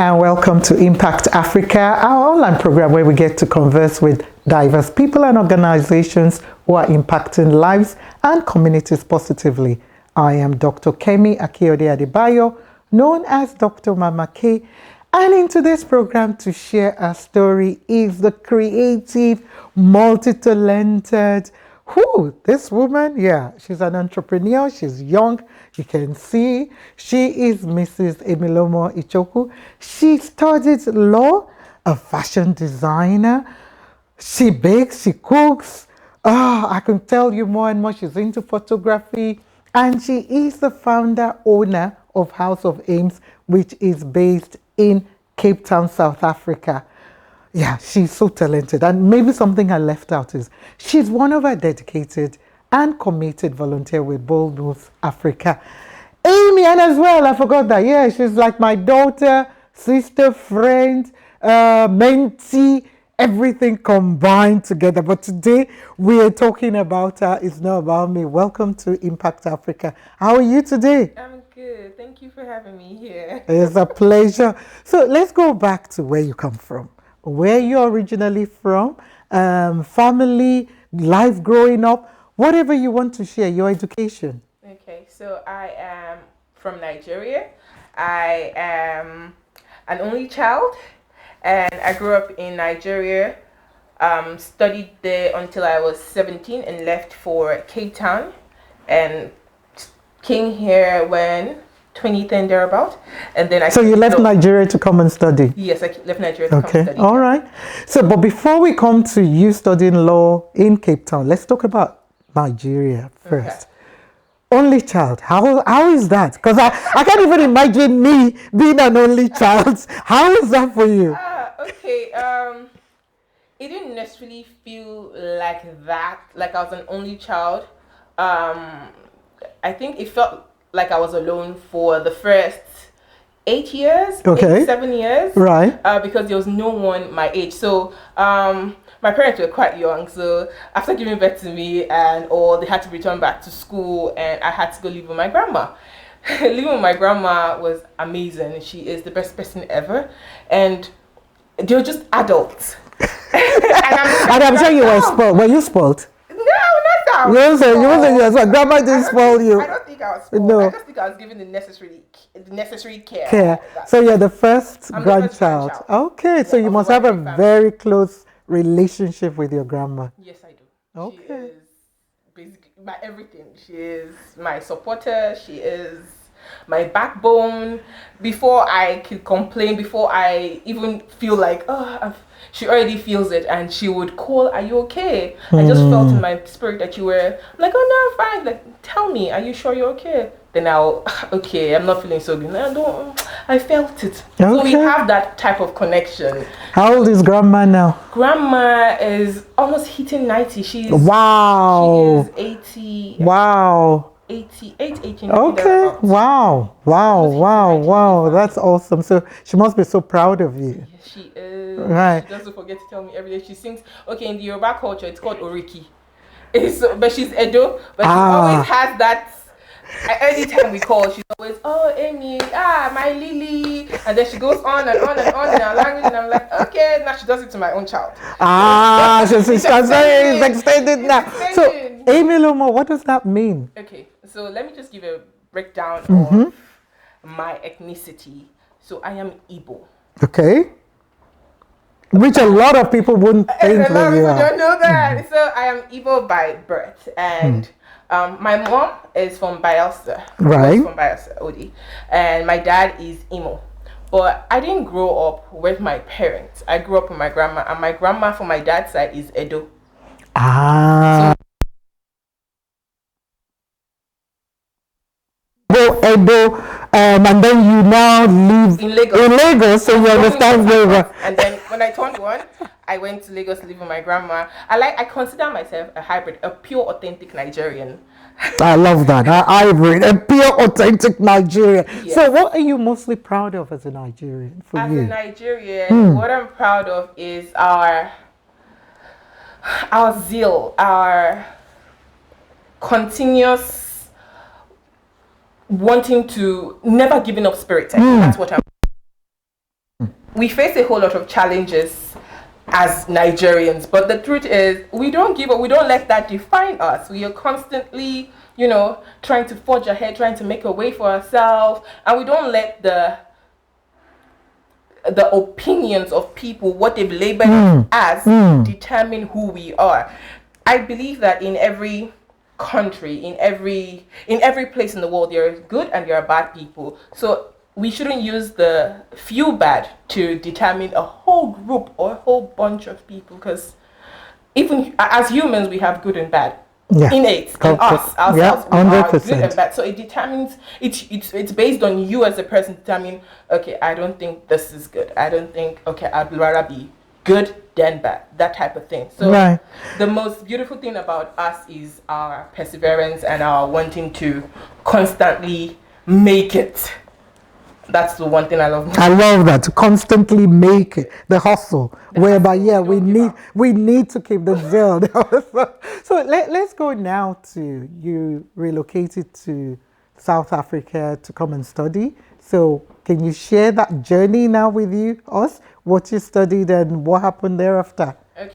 and welcome to Impact Africa, our online program where we get to converse with diverse people and organizations who are impacting lives and communities positively. I am Dr. Kemi Akiode Adebayo, known as Dr. Mama K, and in today's program to share our story is the creative, multi-talented, this woman, she's an entrepreneur, she's young, you can see. She is Mrs. Amilomo Ichoku. She studied law, a fashion designer. She bakes, she cooks. I can tell you more and more. She's into photography. And she is the founder, owner of House of Aims, which is based in Cape Town, South Africa. Yeah, she's so talented. And maybe something I left out is she's one of our dedicated and committed volunteer with Bold Moves Africa. Amy, and as well, I forgot that. Yeah, she's like my daughter, sister, friend, mentee, everything combined together. But today we are talking about her. It's not about me. Welcome to Impact Africa. How are you today? I'm good. Thank you for having me here. It's a pleasure. So let's go back to where you come from. Where you're originally from, family, life growing up, whatever you want to share, your education. Okay, so I am from Nigeria. I am an only child, and I grew up in Nigeria, studied there until I was 17 and left for Cape Town, and came here when 2010 thereabout, and then So you left Nigeria to come and study? Yes, I left Nigeria to come and study. All right. So, but before we come to you studying law in Cape Town, let's talk about Nigeria first. Okay. Only child. How is that? Because I can't even imagine me being an only child. How is that for you? Okay. It didn't necessarily feel like that. Like I was an only child. I think it felt like I was alone for the first 8 years, 7 years. Right. Because there was no one my age. So my parents were quite young. So after giving birth to me they had to return back to school, and I had to go live with my grandma. Living with my grandma was amazing. She is the best person ever. And they were just adults. and I'm sure you were spoiled. Were you spoiled? No, you wasn't. Grandma didn't spoil you. I don't think I was spoiled. No. I just think I was given the necessary care. So you're the first grandchild. Okay, yeah, so you must have a very close relationship with your grandma. Yes, I do. Okay. She is basically my everything. She is my supporter. She is my backbone. Before I could complain, before I even feel like, she already feels it, and she would call, "Are you okay?" I just felt in my spirit that you were. I'm like, "Oh no, I'm fine." Like, tell me, are you sure you're okay? Then I'm not feeling so good. I felt it. Okay. So we have that type of connection. How old is grandma now? Grandma is almost hitting 90. She is 80. Wow. 88, 18. Okay. Wow. That's awesome. So she must be so proud of you. Yes, she is. Right. She doesn't forget to tell me every day. She sings. Okay, in the Yoruba culture, it's called Oriki. But she's Edo. But she always has that. Anytime we call, she's always, "Oh, Amy, my Lily," and then she goes on and on and on in her language, and I'm like, okay, now she does it to my own child. She's extended now. So, Amilomo, what does that mean? Okay, so let me just give a breakdown of my ethnicity. So I am Igbo. Okay. Which a lot of people wouldn't think that you are. A lot of people don't know that. So I am Igbo by birth, and my mom is from Bayelsa. Right. From Bayelsa, Odi. And my dad is Imo. But I didn't grow up with my parents. I grew up with my grandma. And my grandma from my dad's side is Edo. Edo, and then you now live in Lagos, so you understand very well. And then when I turned 1, I went to Lagos to live with my grandma. I consider myself a hybrid, a pure, authentic Nigerian. I love that. Hybrid, a pure, authentic Nigerian. Yes. So what are you mostly proud of as a Nigerian for you? As a Nigerian, what I'm proud of is our zeal, our continuous wanting to never giving up spirit. That's what I'm we face a whole lot of challenges as Nigerians, but the truth is we don't give up, we don't let that define us. We are constantly, trying to forge ahead, trying to make a way for ourselves, and we don't let the opinions of people, what they've labeled as, determine who we are. I believe that in every country, in every place in the world, there are good and there are bad people. So we shouldn't use the few bad to determine a whole group or a whole bunch of people, because even as humans we have good and bad. Yeah. Innate in us ourselves. Yeah, 100%. We are good and bad. So it determines, it's based on you as a person determining, okay, I don't think this is good. I don't think, okay, I'd rather be good than bad. That type of thing. So the most beautiful thing about us is our perseverance and our wanting to constantly make it. That's the one thing I love. I love that, to constantly make it, the hustle, whereby we need to keep the zeal. So let's go now to, you relocated to South Africa to come and study. So can you share that journey now with us? What you studied and what happened thereafter? Okay.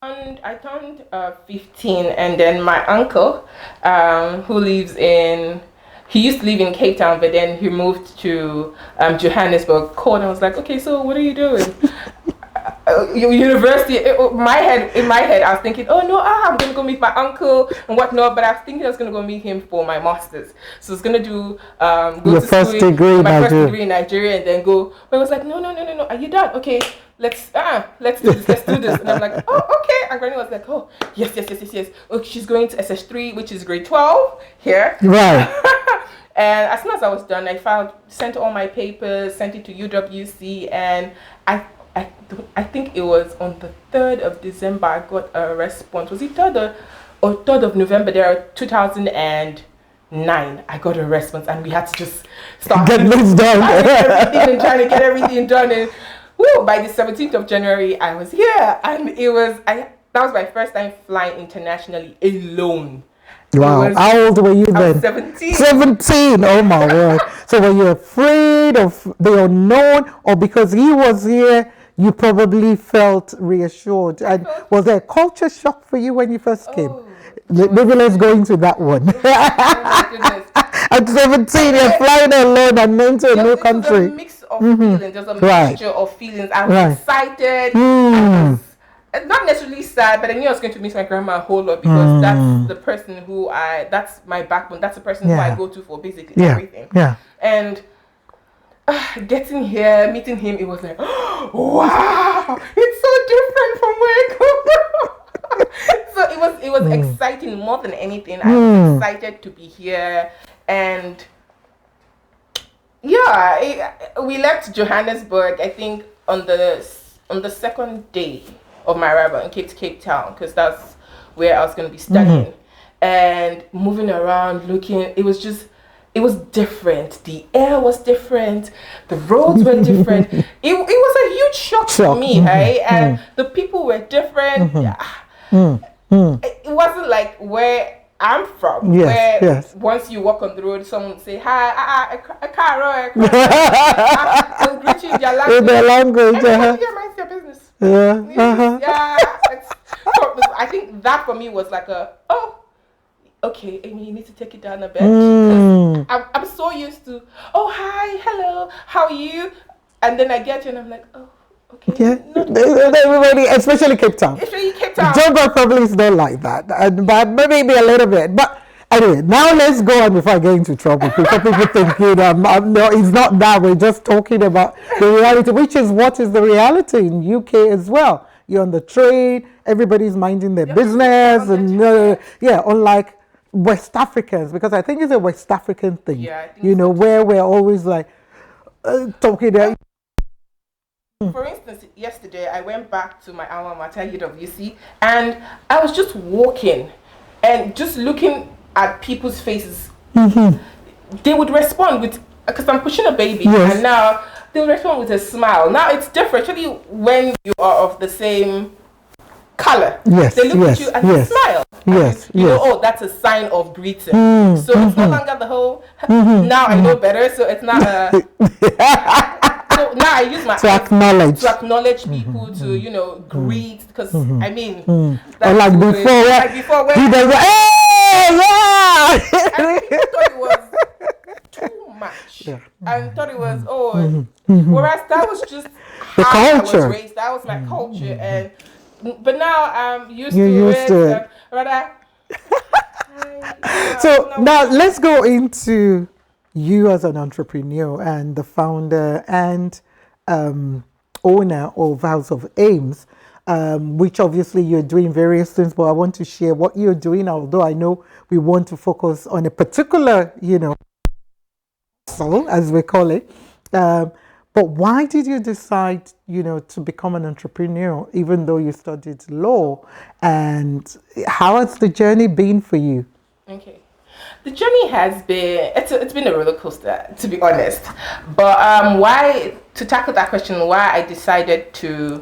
And I turned 15, and then my uncle, who lives he used to live in Cape Town, but then he moved to Johannesburg, called and was like, okay, so what are you doing? University. In my head, I was thinking, oh no, I'm gonna go meet my uncle and whatnot. But I was thinking I was gonna go meet him for my masters. So I was gonna do your first degree in Nigeria, and then go. But I was like, no, are you done? Okay, let's do this. And I'm like, oh, okay. And Granny was like, oh, yes. Oh, she's going to SS3, which is grade 12 here. Right. And as soon as I was done, I sent all my papers, sent it to UWC, and I think it was on the 3rd of December I got a response. Was it 3rd or 3rd of November there, 2009, I got a response, and we had to just start get this done. Everything and trying to get everything done. And by the 17th of January I was here, and that was my first time flying internationally alone. Wow. How old were you then? I was 17. 17. Oh my word. So were you afraid of the unknown, or because he was here, you probably felt reassured? And was there a culture shock for you when you first came? Maybe let's go into that one. Oh my goodness. At 17, you're flying alone and into a new country. It was a mix of feelings. There's a mixture of feelings. I was excited. I was not necessarily sad, but I knew I was going to miss my grandma a whole lot, because that's the person that's my backbone. That's the person who I go to for basically everything. Yeah. And getting here, meeting him, it was like, wow, it's so different from where I come from. So it was exciting more than anything. I was excited to be here, and we left Johannesburg, I think, on the second day of my arrival in Cape Town, because that's where I was going to be studying. And moving around, looking, it was different. The air was different. The roads were different. It was a huge shock for me, right? And the people were different. It wasn't like where I'm from, where once you walk on the road, someone would say, hi, Caro. They'll greet you in their language. Yeah, mind your business. I think that for me was like okay, Amy, you need to take it down a bit. I'm so used to, oh, hi, hello, how are you? And then I get you and I'm like, oh, okay. Yeah, everybody, especially Cape Town. Joburg probably is not like that, but maybe a little bit. But anyway, now let's go on before I get into trouble. People think, no, it's not that. We're just talking about the reality, which is what is the reality in UK as well. You're on the train, everybody's minding their business, and unlike West Africans, because I think it's a West African thing. Yeah, I think so where we're always like talking. For instance, yesterday I went back to my alma mater, UWC, and I was just walking and just looking at people's faces. They would respond with, because I'm pushing a baby, and now they would respond with a smile. Now it's different, actually, when you are of the same color. They look at you and they smile. Oh, that's a sign of greeting. So it's no longer the whole, now I know better, so it's not a... So now I use my To eyes acknowledge. to acknowledge people, to greet, because I mean, Or that's like the way- before, like before when he does, hey, and yeah. people thought it was too much, Yeah. and thought it was whereas that was just The how I was culture. raised. That was my culture, and but now I'm used You're to used it. to it. Rather, So now let's go into you as an entrepreneur and the founder and owner of House of Ames, which obviously you're doing various things, but I want to share what you're doing, although I know we want to focus on a particular, hustle, as we call it. But why did you decide, to become an entrepreneur, even though you studied law? And how has the journey been for you? Okay. The journey has been it's been a roller coaster, to be honest. But why to tackle that question, why I decided to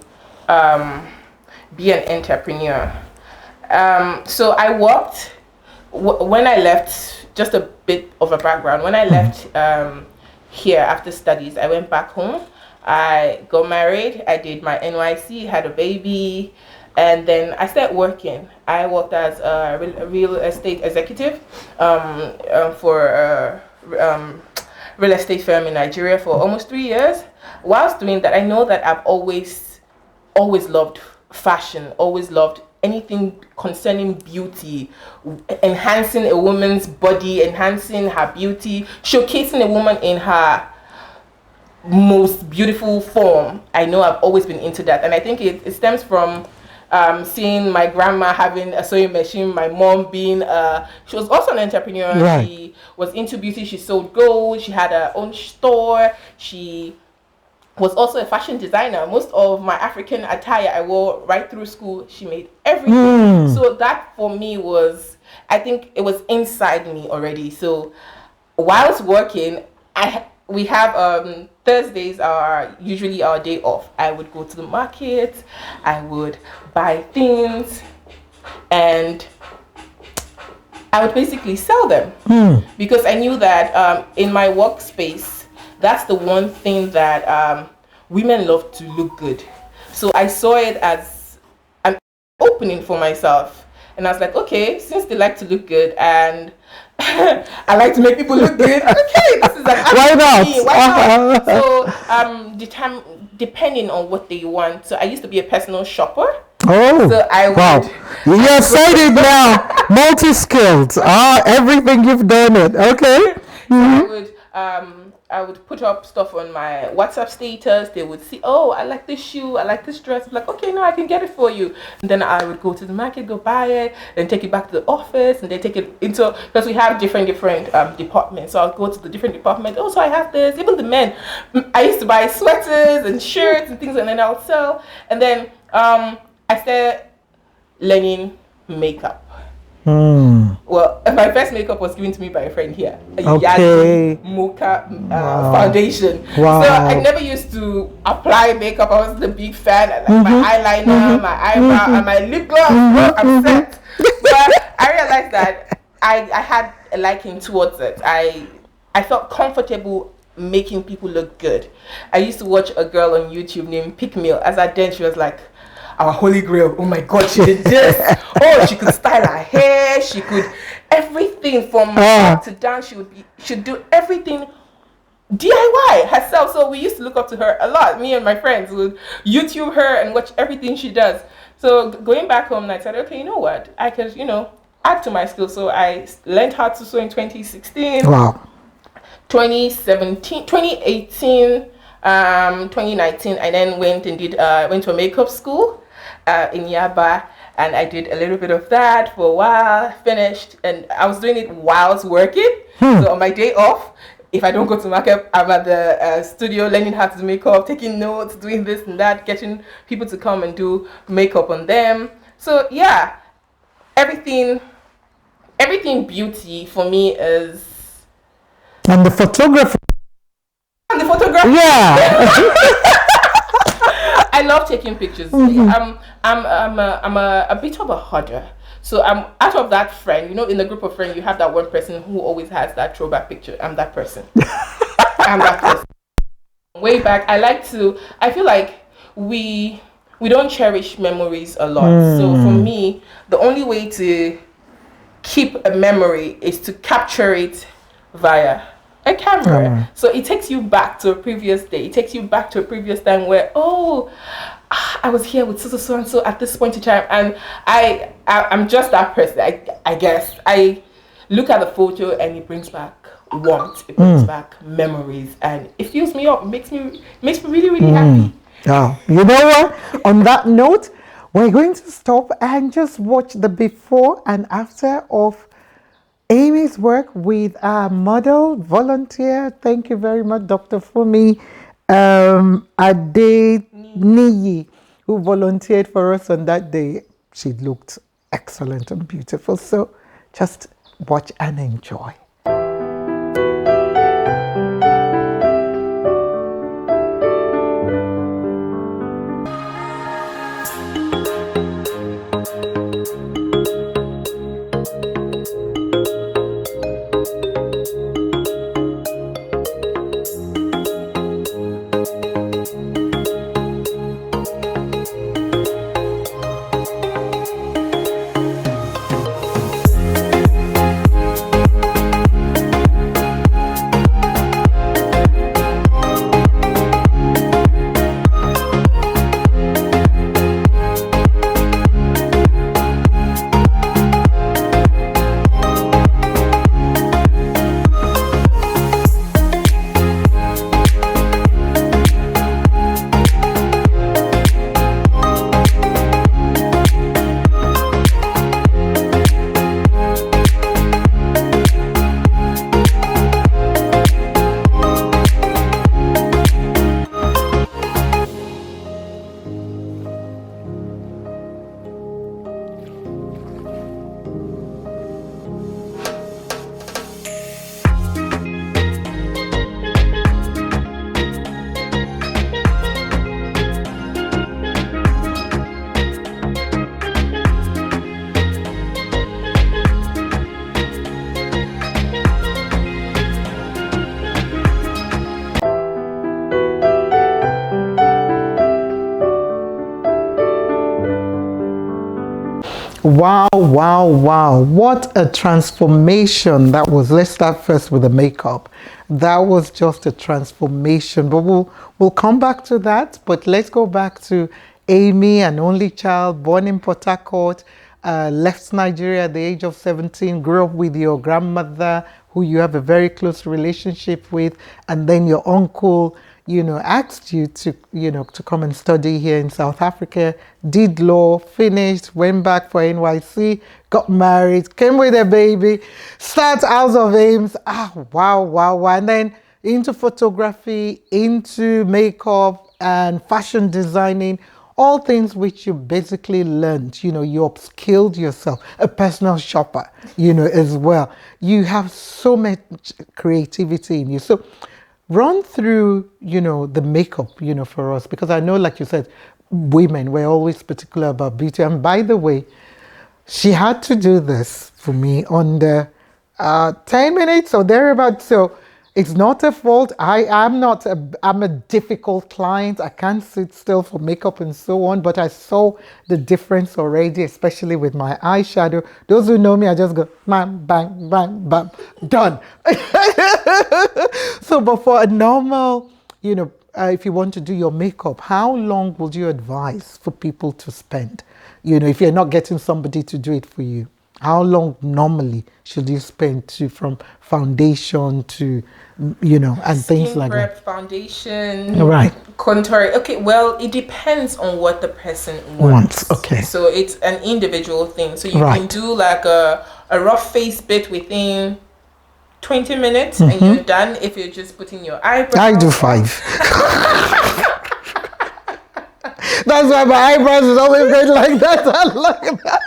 be an entrepreneur. So I worked when I left. Just a bit of a background. When I left here after studies, I went back home. I got married. I did my NYC, had a baby, and then I started working. I worked as a real estate executive for a real estate firm in Nigeria for almost 3 years. Whilst doing that, I know that I've always loved fashion, always loved anything concerning beauty, enhancing a woman's body, enhancing her beauty, showcasing a woman in her most beautiful form. I know I've always been into that, and I think it stems from seeing my grandma having a sewing machine, my mom being she was also an entrepreneur. Right. She was into beauty. She sold gold. She had her own store. She was also a fashion designer. Most of my African attire I wore right through school. She made everything. So that for me was, I think it was inside me already. So whilst working, we have Thursdays are usually our day off. I would go to the market, I would buy things, and I would basically sell them because I knew that in my workspace, that's the one thing that women love, to look good. So I saw it as an opening for myself, and I was like, okay, since they like to look good and I like to make people look good, okay, this is an Why not? Why not? So depending on what they want. So I used to be a personal shopper. Oh, So I wow. would. You're excited now. Multi-skilled. Everything you've done it. Okay. I would put up stuff on my WhatsApp status. They would see, oh, I like this shoe, I like this dress. I'm like, okay, no, I can get it for you. And then I would go to the market, go buy it, and take it back to the office, and they take it into, because we have different departments. So I'll go to the different department. Oh, so I have this. Even the men, I used to buy sweaters and shirts and things, and then I'll sell. And then I started learning makeup. Well, my first makeup was given to me by a friend here. A Yadi Mocha foundation. Wow. So I never used to apply makeup. I wasn't a big fan. I like my eyeliner, my eyebrow, and my lip gloss. I'm set. But I realized that I had a liking towards it. I felt comfortable making people look good. I used to watch a girl on YouTube named Pick Meal. As I did, she was like, our holy grail. Oh my God, she did this. Oh, she could style her hair. She could everything from up to down. She'd do everything DIY herself. So we used to look up to her a lot. Me and my friends would YouTube her and watch everything she does. So going back home, I said, okay, you know what? I could, add to my skills. So I learned how to sew in 2016. Wow. 2017, 2018, 2019, I then went to a makeup school in Yaba, and I did a little bit of that for a while, finished, and I was doing it whilst working. So on my day off, if I don't go to market, I'm at the studio learning how to do makeup, taking notes, doing this and that, getting people to come and do makeup on them. So yeah, everything beauty for me is. And the photographer. Yeah. I love taking pictures. I'm a bit of a hodder. So I'm out of that friend. In the group of friends, you have that one person who always has that throwback picture. I'm that person. I'm that person. way back, I feel like we don't cherish memories a lot. So for me, the only way to keep a memory is to capture it via a camera. So it takes you back to a previous day. It takes you back to a previous time where, I was here with so and so at this point in time, and I'm just that person. I guess I look at the photo and it brings back warmth. It brings back memories, and it fills me up. It makes me really really happy. Oh, you know what? On that note, we're going to stop and just watch the before and after of Amy's work with a model volunteer. Thank you very much, Dr. Fumi Adeniyi, who volunteered for us on that day. She looked excellent and beautiful. So just watch and enjoy. Wow, wow, wow. What a transformation that was. Let's start first with the makeup. That was just a transformation, but we'll come back to that. But let's go back to Amy, an only child born in Port Harcourt, left Nigeria at the age of 17, grew up with your grandmother, who you have a very close relationship with, and then your uncle, asked you to, to come and study here in South Africa, did law, finished, went back for NYC, got married, came with a baby, started House of Ames. Wow, wow, wow. And then into photography, into makeup and fashion designing, all things which you basically learned, you upskilled yourself, a personal shopper, as well. You have so much creativity in you. So run through, the makeup, for us, because I know, like you said, women were always particular about beauty. And by the way, she had to do this for me on the 10 minutes or thereabouts. So it's not a fault. I'm a difficult client. I can't sit still for makeup and so on, but I saw the difference already, especially with my eyeshadow. Those who know me, I just go, bang, bang, bang, bang, done. So, but for a normal, if you want to do your makeup, how long would you advise for people to spend? If you're not getting somebody to do it for you, how long normally should you spend from foundation to, and things like prep, that? Foundation, Right. Contour. Okay, well, it depends on what the person wants. Okay. So it's an individual thing. So you Right. can do like a rough face bit within 20 minutes and you're done if you're just putting your eyebrows. I do 5. That's why my eyebrows is always going like that. I like that.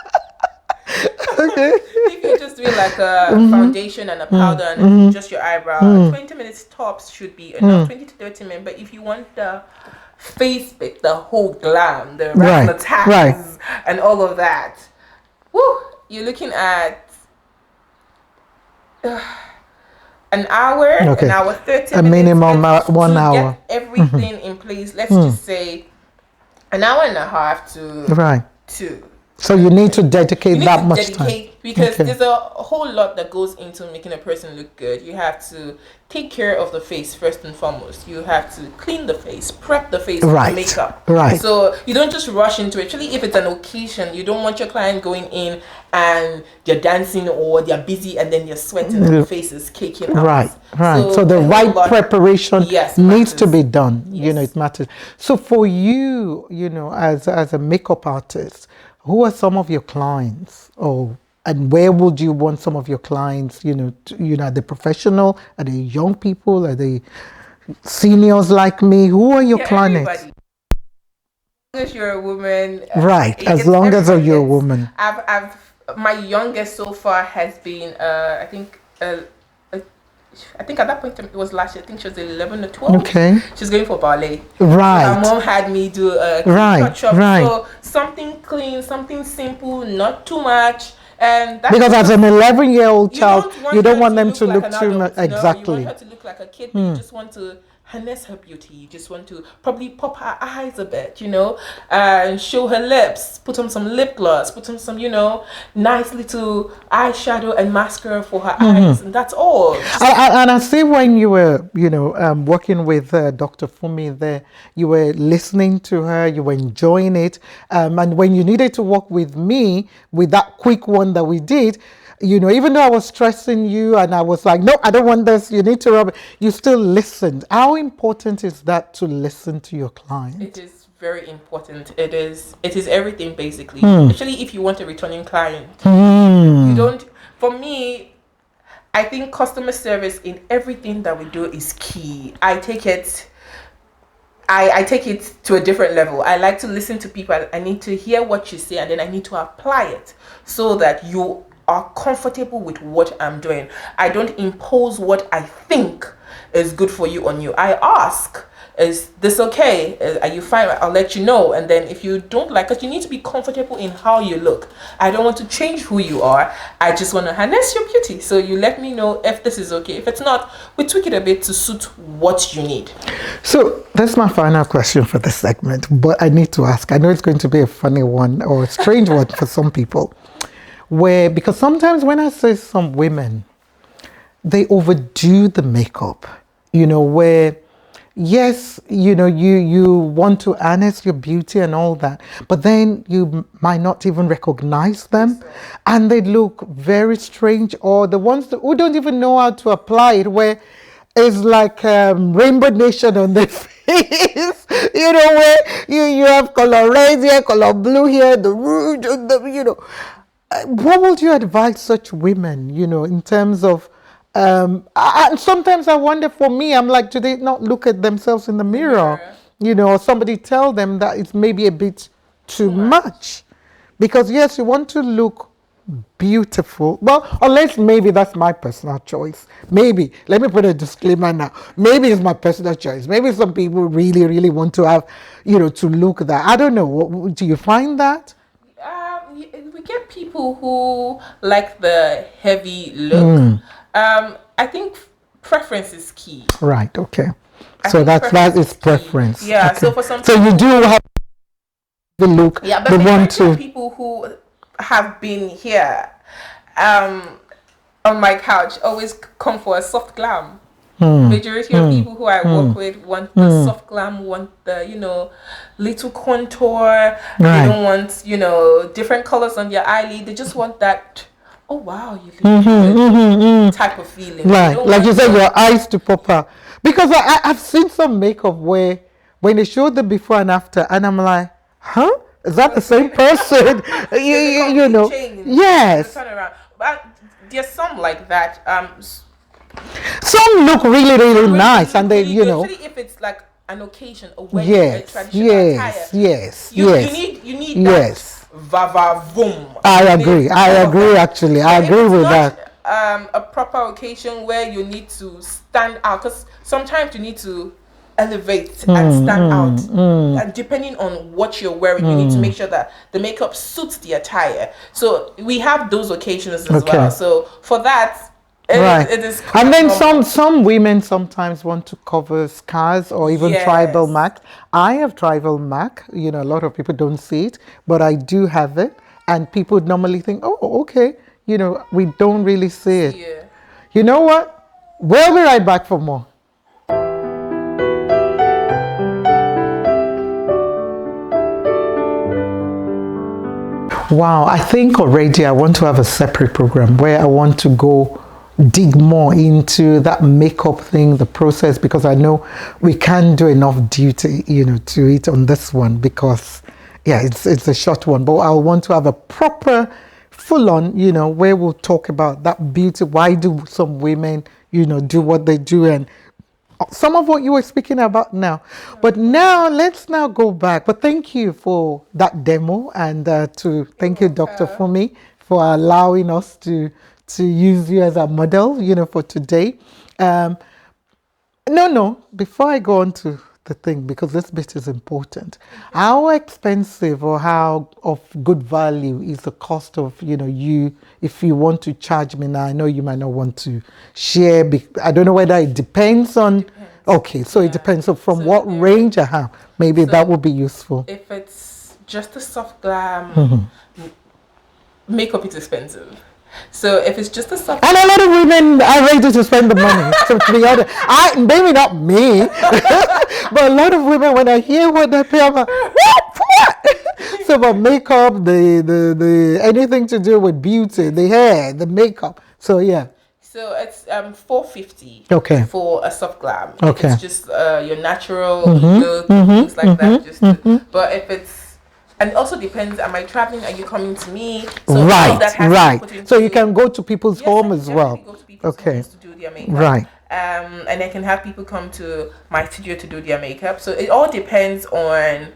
Okay. If you're just doing like a foundation and a powder and just your eyebrow, 20 minutes tops should be enough, 20 to 30 minutes. But if you want the face bit, the whole glam, the tags and all of that, you're looking at an hour, Okay. an hour 30 A minutes. minimum And 1 to hour. get everything in place, let's just say an hour and a half to Right. two. So you need to You dedicate need that to much time. dedicate because Okay. there's a whole lot that goes into making a person look good. You have to take care of the face first and foremost. You have to clean the face, prep the face with Right. makeup. Right. So you don't just rush into it. Actually, if it's an occasion, you don't want your client going in and they're dancing or they're busy and then they're sweating and the face is caking out. Right, right. So the a whole right lot- preparation Yes, needs to matters. be done. You know, Yes. it matters. So for you, you know, as a makeup artist, who are some of your clients? Oh, and where would you want some of your clients? Are they professional? Are they young people? Are they seniors like me? Who are your Yeah, clients? everybody. As long as you're a woman, Right, as it's long as everybody. you're a It's- woman. I've my youngest so far has been I think at that point it was last year. I think she was 11 or 12. Okay. She's going for ballet. Right. So her mom had me do a Right, touch up. right. So something clean, something simple, not too much. And that's Because as an 11-year-old you child, don't want you don't her want to them to like look an too adult. much. No, you Exactly. want her to look like a kid, but you just want to harness her beauty. You just want to probably pop her eyes a bit, and show her lips. Put on some lip gloss. Put on some, nice little eyeshadow and mascara for her eyes, and that's all. And I see when you were, working with Dr. Fumi there, you were listening to her, you were enjoying it. And when you needed to work with me, with that quick one that we did, even though I was stressing you and I was like, no, I don't want this, you need to rub it, you still listened. How important is that to listen to your client? It is very important. It is everything basically. Especially if you want a returning client. You don't, for me, I think customer service in everything that we do is key. I take it to a different level. I like to listen to people. I need to hear what you say and then I need to apply it so that you are comfortable with what I'm doing. I don't impose what I think is good for you on you. I ask, is this okay? Are you fine? I'll let you know. And then if you don't like it, you need to be comfortable in how you look. I don't want to change who you are. I just want to harness your beauty. So you let me know if this is okay. If it's not, we tweak it a bit to suit what you need. So that's my final question for this segment, but I need to ask. I know it's going to be a funny one or a strange one for some people. Because sometimes when I say some women, they overdo the makeup, where yes, you want to harness your beauty and all that, but then you might not even recognize them and they look very strange, or the ones who don't even know how to apply it, where it's like Rainbow Nation on their face, where you have color red here, color blue here, the rouge, what would you advise such women, in terms of, and sometimes I wonder, for me, I'm like, do they not look at themselves in the mirror? Or somebody tell them that it's maybe a bit too much. Because yes, you want to look beautiful. Well, unless maybe that's my personal choice. Maybe, let me put a disclaimer now. Maybe it's my personal choice. Maybe some people really, really want to have, to look that. I don't know. Do you find that? We get people who like the heavy look. I think preference is key. Right. Okay. So that is preference. Yeah. Okay. So for some, so you do have the look. Yeah, but the the one to people who have been here, on my couch always come for a soft glam. Majority of people who I work with want the soft glam, want the little contour. They don't want different colors on their eyelid. They just want that. Oh wow, you look good type of feeling. Right, like you said, your eyes to pop out. Because I've seen some makeup where when they showed the before and after, and I'm like, huh? Is that the same person? you know? Change. Yes. Turn around. But there's some like that. Some look really, really nice, and they, Especially if it's like an occasion, a wedding, a yes, traditional attire. yes. You need yes. that vava voom. I agree. Actually, I agree with that. A proper occasion where you need to stand out, because sometimes you need to elevate and stand out, and depending on what you're wearing, you need to make sure that the makeup suits the attire. So we have those occasions as well. So for that, Right. It is And quite then normal. some women sometimes want to cover scars or even tribal Yes. marks. I have tribal mark. A lot of people don't see it, but I do have it. And people normally think, oh, okay. We don't really see it. See you. You know what? We'll be right back for more. Wow, I think already I want to have a separate program where I want to go dig more into that makeup thing, the process, because I know we can't do enough duty, to it on this one because, yeah, it's a short one. But I want to have a proper, full on, where we'll talk about that beauty. Why do some women, do what they do, and some of what you were speaking about now. But now let's now go back. But thank you for that demo, and thank you, Dr. Fumi, for allowing us to use you as a model, for today. Um, no. Before I go on to the thing, because this bit is important, how expensive or how of good value is the cost of you if you want to charge me now? I know you might not want to share. I don't know whether it depends on. Depends. Okay, so it depends. So from what range I have, maybe that would be useful. If it's just a soft glam, makeup is expensive. So if it's just a soft, And a lot of women are ready to spend the money. So to be honest, maybe not me, but a lot of women, when I hear what they pay, I'm like, what? So about makeup, the anything to do with beauty, the hair, the makeup. So yeah. So it's $450. Okay. For a soft glam. Okay. If it's just your natural look, things like that. But if it's, and it also depends. Am I traveling? Are you coming to me? So all Right, that has to be right. put into, So you can go to people's yes, I home can as well. definitely go to people's Okay. homes to do their makeup. Right. And I can have people come to my studio to do their makeup. So it all depends on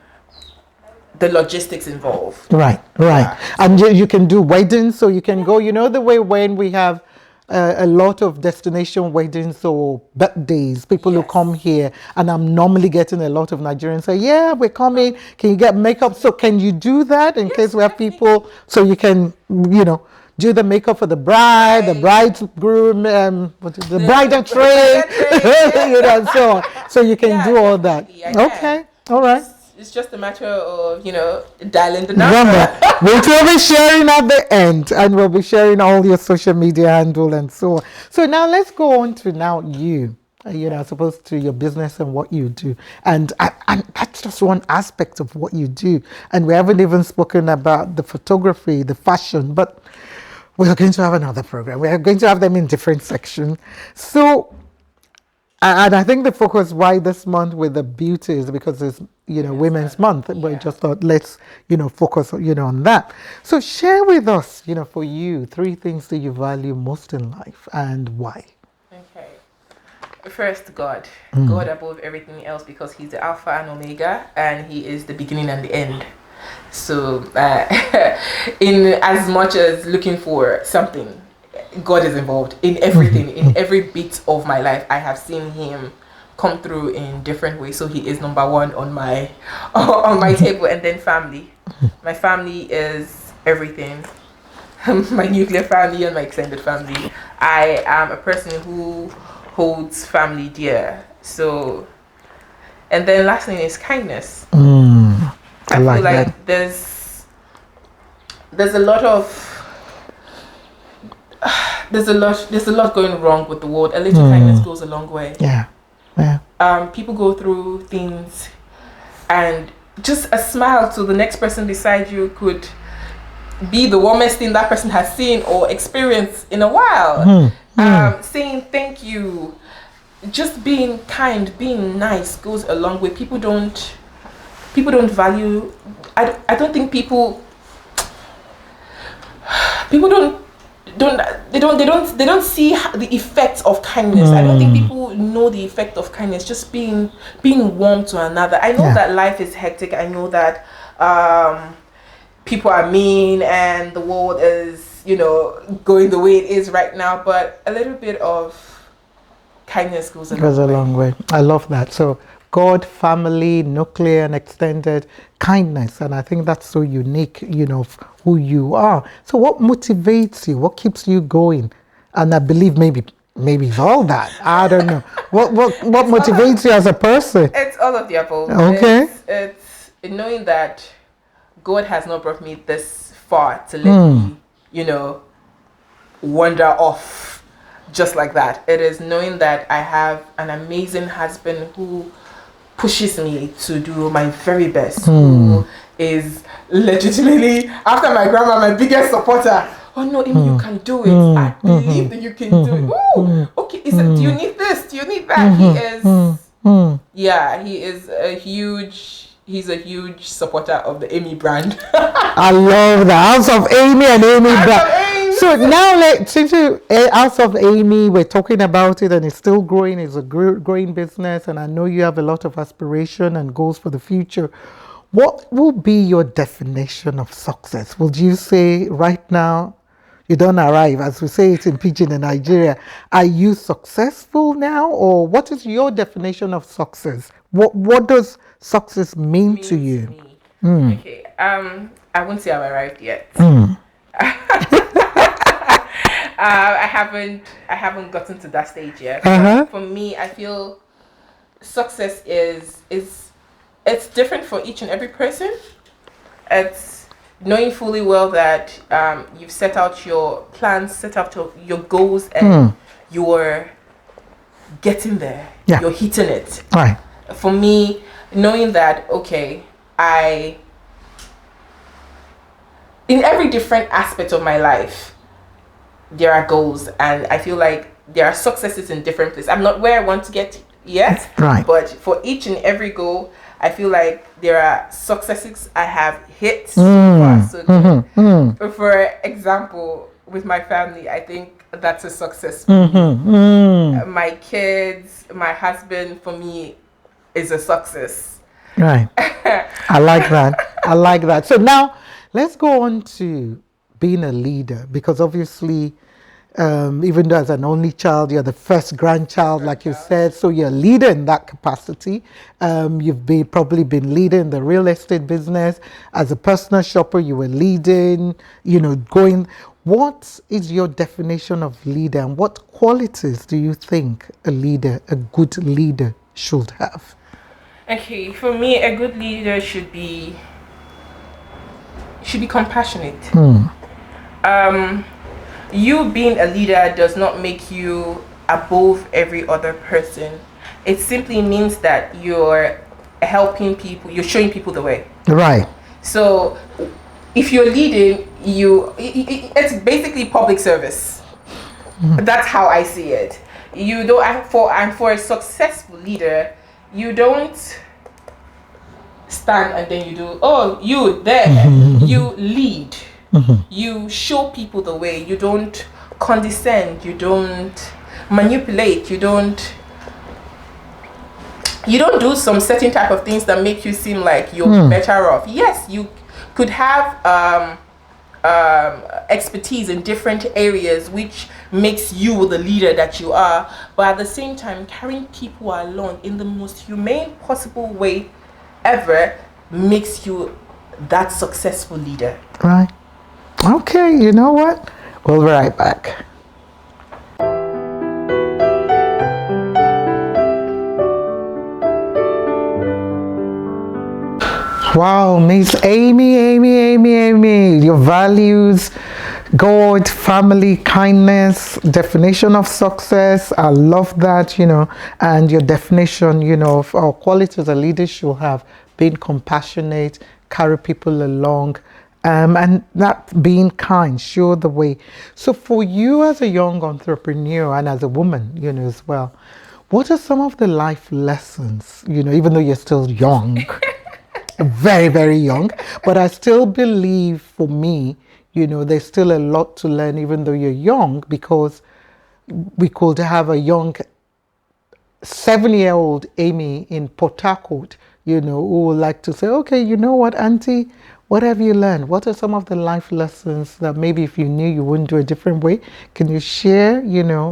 the logistics involved. Right. Yeah. And you can do weddings, so you can go, the way when we have a lot of destination weddings or birthdays, people who Yes. come here, and I'm normally getting a lot of Nigerians say, yeah, we're coming, can you get makeup? So can you do that in case we have people, so you can, do the makeup for the bride, the bridegroom, the bridal tray, so you can do all that. Okay, all right. It's just a matter of, dialing the number. Which we'll be sharing at the end, and we'll be sharing all your social media handle and so on. So now let's go on to now you, as opposed to your business and what you do. And that's just one aspect of what you do. And we haven't even spoken about the photography, the fashion, but we're going to have another program. We are going to have them in different sections. So, and I think the focus why this month with the beauty is because it's Women's Month. We just thought let's focus on that. So share with us for you 3 things that you value most in life and why. Okay. First, God above everything else, because He's the Alpha and Omega, and He is the beginning and the end. So in as much as looking for something, God is involved in everything. In every bit of my life, I have seen Him come through in different ways. So He is number one on my table. And then family. My family is everything. My nuclear family and my extended family. I am a person who holds family dear. So, and then last thing is kindness. I feel like there's a lot of there's a lot going wrong with the world. A little kindness goes a long way. Yeah. People go through things, and just a smile to the next person beside you could be the warmest thing that person has seen or experienced in a while. Saying thank you, just being kind, being nice goes a long way. People don't value. I don't think people don't see the effects of kindness. I don't think people know the effect of kindness. Just being warm to another. I know that life is hectic. I know that people are mean and the world is going the way it is right now. But a little bit of kindness goes a long way. I love that. So God, family, nuclear and extended, kindness. And I think that's so unique, of who you are. So what motivates you? What keeps you going? And I believe maybe it's all that. I don't know. What motivates you as a person? It's all of the above. Okay. It's knowing that God has not brought me this far to let me, wander off just like that. It is knowing that I have an amazing husband who pushes me to do my very best, who is legitimately, after my grandma, my biggest supporter. Oh no, Amy, you can do it. I believe that you can do it. Ooh, okay. Do you need this? Do you need that? He is he's a huge supporter of the Amy brand. I love the House of Amy and Amy brand. So now, since House of Amy, we're talking about it and it's still growing. It's a growing business, and I know you have a lot of aspiration and goals for the future. What will be your definition of success? Would you say right now you don't arrive, as we say it in Pidgin in Nigeria? Are you successful now, or what is your definition of success? What does success mean to you? Okay. I won't say I've arrived yet. I haven't gotten to that stage yet. But for me, I feel success is it's different for each and every person. It's knowing fully well that you've set out your plans, set out your goals, and you're getting there. Yeah. You're hitting it. Right. For me, knowing that, okay, in every different aspect of my life, there are goals, and I feel like there are successes in different places. I'm not where I want to get yet, right, but for each and every goal, I feel like there are successes I have hit so far. So for example, with my family, I think that's a success. My kids, my husband, for me, is a success. Right. I like that. So now let's go on to being a leader, because obviously, even though as an only child, you're the first grandchild, like you said, so you're a leader in that capacity. You've probably been leading in the real estate business. As a personal shopper, you were leading, going. What is your definition of leader, and what qualities do you think a good leader should have? Okay, for me, a good leader should be compassionate. You being a leader does not make you above every other person. It simply means that you're helping people, you're showing people the way. Right. So if you're leading, it's basically public service. That's how I see it. You don't for a successful leader, you don't stand and then you do, oh, you there. You lead. You show people the way. You don't condescend. You don't manipulate. You don't do some certain type of things that make you seem like you're better off. Yes, you could have expertise in different areas, which makes you the leader that you are, but at the same time, carrying people along in the most humane possible way ever makes you that successful leader. Right. Okay, you know what? We'll be right back. Wow, Miss Amy, your values, God, family, kindness, definition of success. I love that, and your definition, of our qualities a leader should have: being compassionate, carry people along, and that being kind, show the way. So for you as a young entrepreneur and as a woman, as well, what are some of the life lessons, even though you're still young, very, very young, but I still believe for me, there's still a lot to learn even though you're young, because we could have a young 7-year-old Amy in Port Harcourt, who would like to say, okay, you know what, Auntie, what have you learned? What are some of the life lessons that maybe if you knew you wouldn't do a different way? Can you share,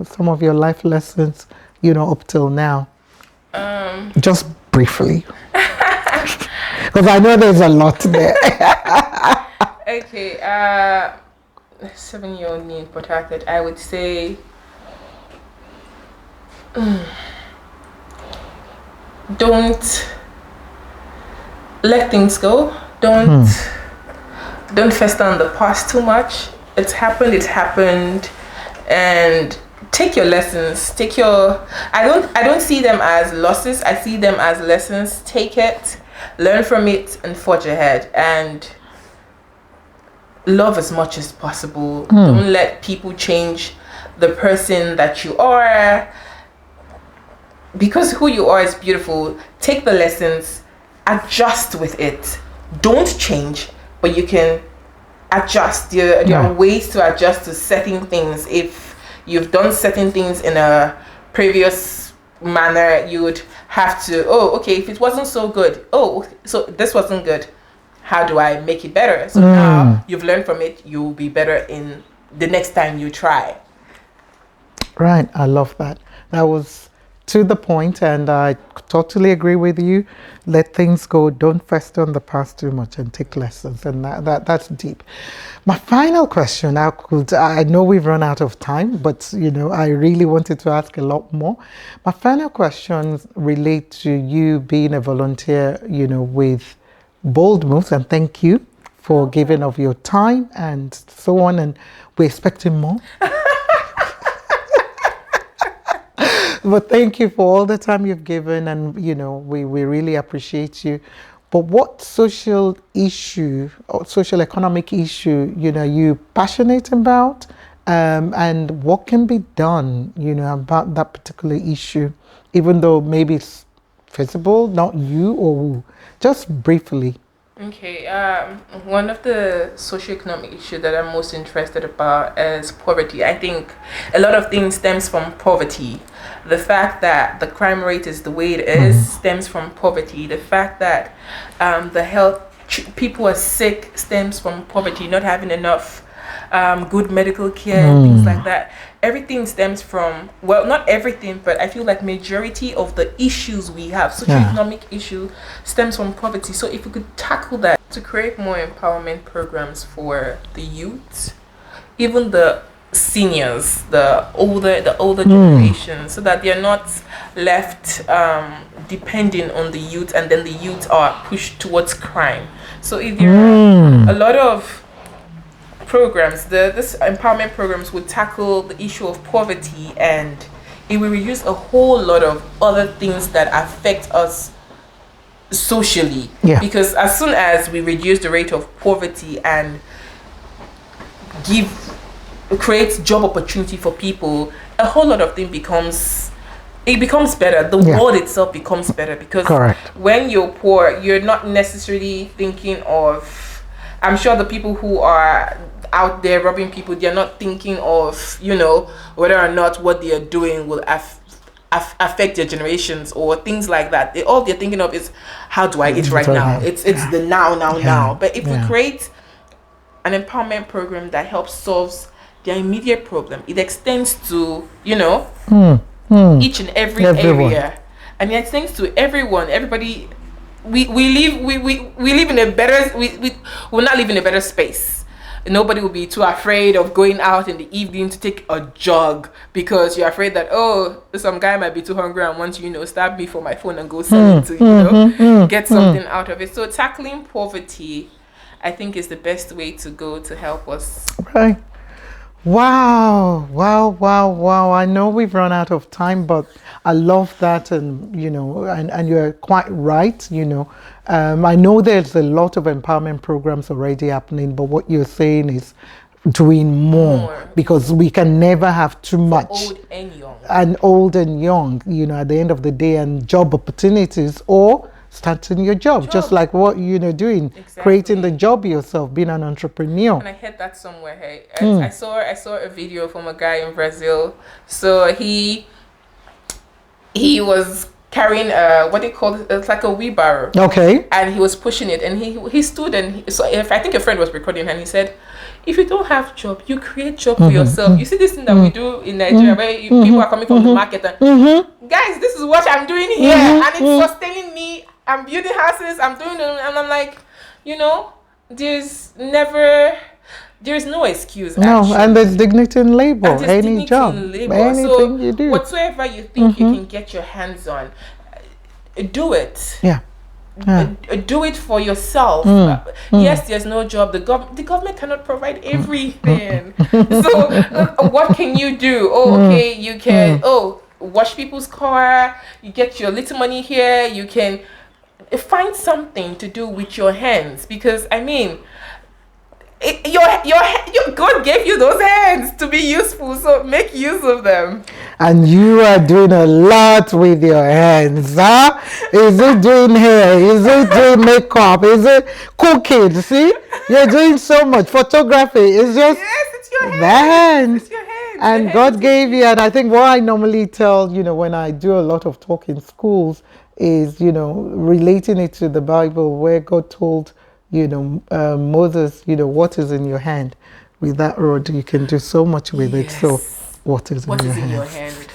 some of your life lessons, up till now? Just briefly. Because I know there's a lot there. Okay, 7-year-old me in Port Harcourt, I would say Don't let things go. Don't fester on the past too much. It's happened, and take your lessons. I don't see them as losses. I see them as lessons. Take it, learn from it, and forge ahead. And love as much as possible. Don't let people change the person that you are, because who you are is beautiful. Take the lessons, adjust with it. Don't change, but you can adjust. There are ways to adjust to certain things. If you've done certain things in a previous manner, you would have to, if it wasn't so good, so this wasn't good, how do I make it better? So now you've learned from it, you'll be better in the next time you try. Right, I love that. That was to the point, and I totally agree with you. Let things go. Don't fester on the past too much, and take lessons. And that's deep. My final question, I know we've run out of time, but I really wanted to ask a lot more. My final questions relate to you being a volunteer, with Bold Moves, and thank you for giving of your time and so on. And we're expecting more. But thank you for all the time you've given, and we really appreciate you. But what social issue or social economic issue you passionate about, and what can be done about that particular issue, even though maybe it's visible, not you or who, just briefly. Okay, one of the socioeconomic issues that I'm most interested about is poverty. I think a lot of things stems from poverty. The fact that the crime rate is the way it is stems from poverty. The fact that people are sick stems from poverty, not having enough good medical care and things like that. Everything stems from, well, not everything, but I feel like majority of the issues we have, socioeconomic issue, stems from poverty. So if we could tackle that to create more empowerment programs for the youth, even the seniors, the older generation, so that they're not left depending on the youth, and then the youth are pushed towards crime. So if there are a lot of programs, this empowerment programs would tackle the issue of poverty, and it will reduce a whole lot of other things that affect us socially. Because as soon as we reduce the rate of poverty and create job opportunity for people, a whole lot of things becomes better. The world itself becomes better, because when you're poor, you're not necessarily thinking of, I'm sure the people who are out there robbing people, they're not thinking of, whether or not what they are doing will affect their generations or things like that. All they're thinking of is, how do I eat right now? It's the now. But if we create an empowerment program that helps solve their immediate problem, it extends to, each and every area, and it extends to everyone. Everybody, we live in a better, we will not live in a better space. Nobody will be too afraid of going out in the evening to take a jog, because you're afraid that, some guy might be too hungry and want to, stab me for my phone and go sell it to, get something out of it. So tackling poverty, I think, is the best way to go to help us. Right. Wow. I know we've run out of time, but I love that, and and you're quite right. I know there's a lot of empowerment programs already happening, but what you're saying is doing more, because we can never have too much. Old and young, at the end of the day, and job opportunities, or starting your job, just like what doing, creating the job yourself, being an entrepreneur. And I heard that somewhere. Hey, I saw a video from a guy in Brazil. So he was carrying what they call it, it's like a wheelbarrow. Okay. And he was pushing it, and he stood, and so I think a friend was recording, and he said, if you don't have job, you create job for yourself. You see this thing that we do in Nigeria, where people are coming from the market and guys, this is what I'm doing here, and it's sustaining me. I'm building houses, I'm doing them, and I'm like, there's never There's no excuse, No, and actually. there's dignity in labor, And there's any dignity job, in labor. anything So you do. whatsoever you think you can get your hands on, do it. Yeah. Yeah. Do it for yourself. Yes, there's no job. The government cannot provide everything. So what can you do? Oh, okay, you can wash people's car. You get your little money here. You can find something to do with your hands, because I mean, your God gave you those hands to be useful, so make use of them. And you are doing a lot with your hands, huh? Is it doing hair? Is it doing makeup? Is it cooking? See, you're doing so much. Photography is just Yes, it's your the hands. hands. It's your hands. And Your God hands gave you, and I think what I normally tell, when I do a lot of talk in schools is, relating it to the Bible where God told, Moses, what is in your hand? With that rod, you can do so much with it. So, Yes. what is What in is your in your hand? hand?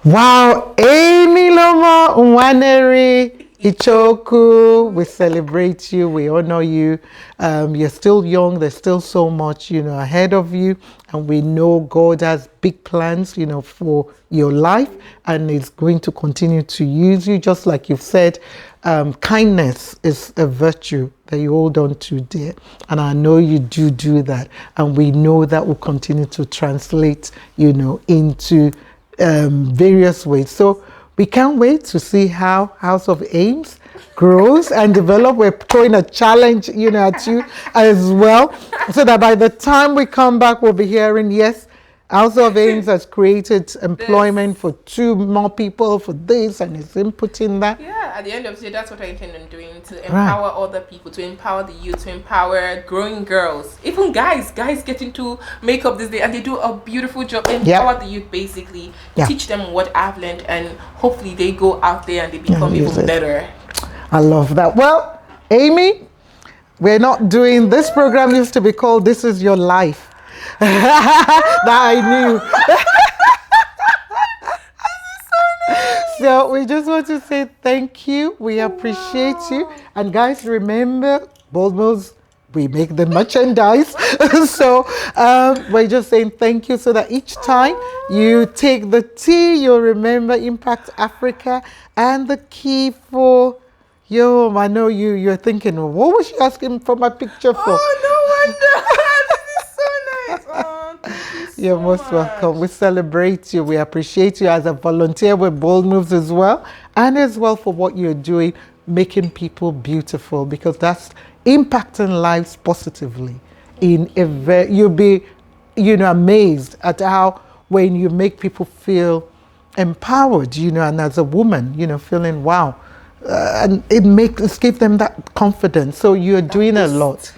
Wow, Amilomo Nwaneri Ichoku, we celebrate you, we honor you. You're still young, there's still so much, ahead of you. And we know God has big plans, for your life, and is going to continue to use you. Just like you've said, kindness is a virtue that you hold on to, dear. And I know you do that. And we know that will continue to translate, into various ways. So we can't wait to see how House of Ames grows and develop. We're throwing a challenge, at you as well, so that by the time we come back, we'll be hearing, yes, House of Ames has created employment for 2 more people for this, and is inputting that. Yeah, at the end of the day, that's what I intend on doing, to Right. empower other people, to empower the youth, to empower growing girls, even guys get into makeup this day, and they do a beautiful job. Empower the youth, basically. Yeah. Teach them what I've learned, and hopefully they go out there and they become use even it. better. I love that. Well, Amy, we're not doing this program used to be called This Is Your Life. That I knew. So we just want to say thank you. We appreciate you. And guys, remember, Bold Moves, we make the merchandise. So we're just saying thank you, so that each time you take the tea, you'll remember Impact Africa and the key for yo. I know you're thinking, what was she asking for my picture for? Oh, no wonder. This is so nice. Oh, thank you so You're most much. welcome. We celebrate you. We appreciate you as a volunteer with Bold Moves as well. And as well for what you're doing, making people beautiful, because that's impacting lives positively. You'll be, amazed at how when you make people feel empowered, and as a woman, feeling wow. And it gives them that confidence. So you're doing a lot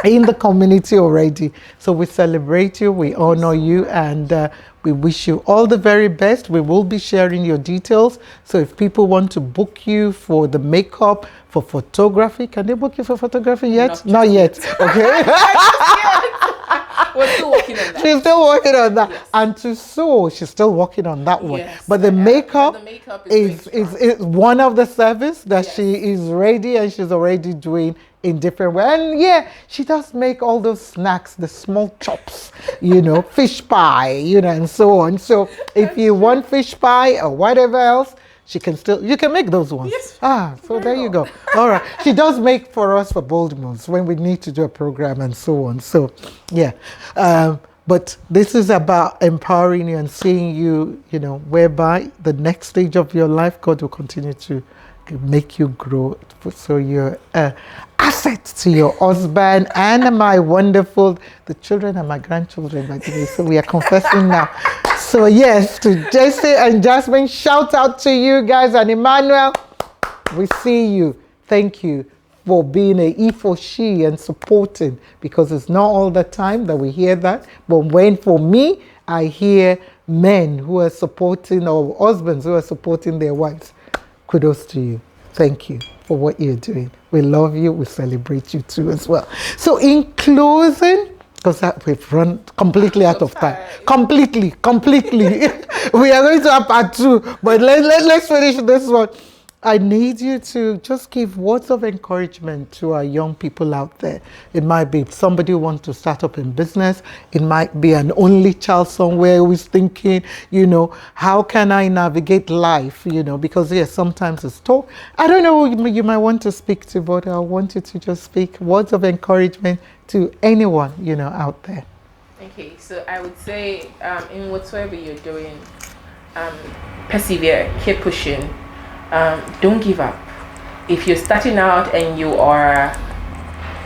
in the community already. So we celebrate you, we honor you, and we wish you all the very best. We will be sharing your details. So if people want to book you for the makeup, for photography, can they book you for photography yet? Not yet. Okay. We're still working on that. She's still working on that. Yes. And to sew, she's still working on that one. Yes, but the I am. makeup, But the makeup is is one of the service that Yes. she is ready, and she's already doing in different ways. And yeah, she does make all those snacks, the small chops, fish pie, and so on. So if you want fish pie or whatever else, you can make those ones. Yes. So there you go. All right. She does make for us for Bold Moves when we need to do a program and so on. So yeah. But this is about empowering you and seeing you, whereby the next stage of your life, God will continue to make you grow. So you're an asset to your husband and the children and my grandchildren, by the way. So we are confessing now. So yes, to Jesse and Jasmine, shout out to you guys, and Emmanuel, we see you. Thank you for being a he for she and supporting, because it's not all the time that we hear that. But when for me, I hear men who are supporting, or husbands who are supporting their wives. Kudos to you. Thank you for what you're doing. We love you. We celebrate you too as well. So in closing, because we've run completely out of time. Completely. We are going to have part 2, but let's finish this one. I need you to just give words of encouragement to our young people out there. It might be somebody who wants to start up in business. It might be an only child somewhere who is thinking, how can I navigate life? Because yes, sometimes it's tough. I don't know who you might want to speak to, but I want you to just speak words of encouragement to anyone, out there. Okay, so I would say, in whatsoever you're doing, um, persevere, keep pushing, don't give up. If you're starting out and you are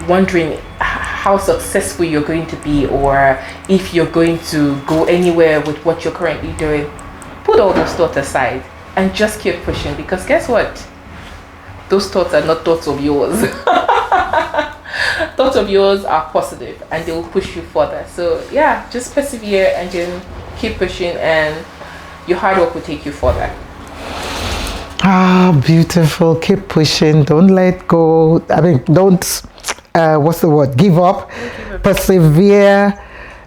wondering how successful you're going to be, or if you're going to go anywhere with what you're currently doing, put all those thoughts aside and just keep pushing, because guess what? Those thoughts are not thoughts of yours. Thoughts of yours are positive and they will push you further. So yeah, just persevere and then keep pushing, and your hard work will take you further. Ah, beautiful. Keep pushing. Don't let go. I mean, don't, what's the word? Give up. Persevere.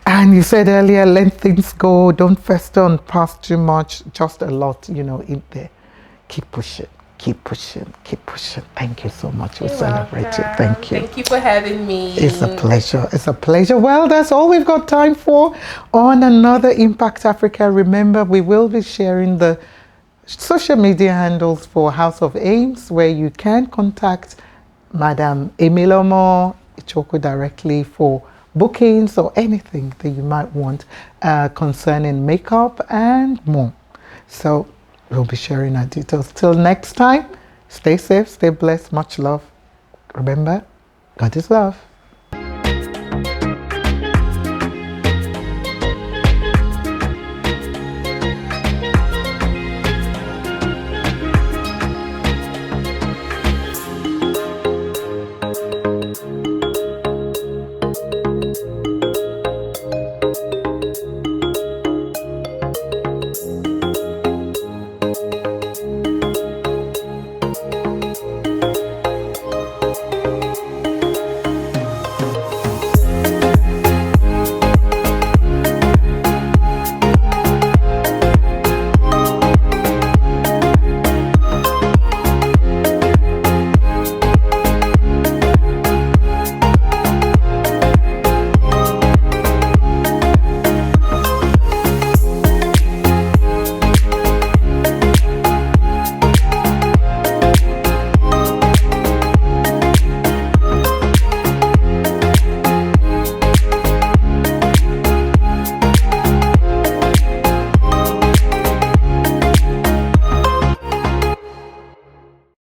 And you said earlier, let things go. Don't fester on past too much. Just a lot, in there. Keep pushing. Keep pushing. Keep pushing. Thank you so much. We celebrate you. Thank you. Thank you for having me. It's a pleasure. It's a pleasure. Well, that's all we've got time for on another Impact Africa. Remember, we will be sharing the social media handles for House of Ames, where you can contact Madam Amilomo Ichoku directly for bookings or anything that you might want concerning makeup and more. So we'll be sharing our details. Till next time, stay safe, stay blessed, much love. Remember, God is love.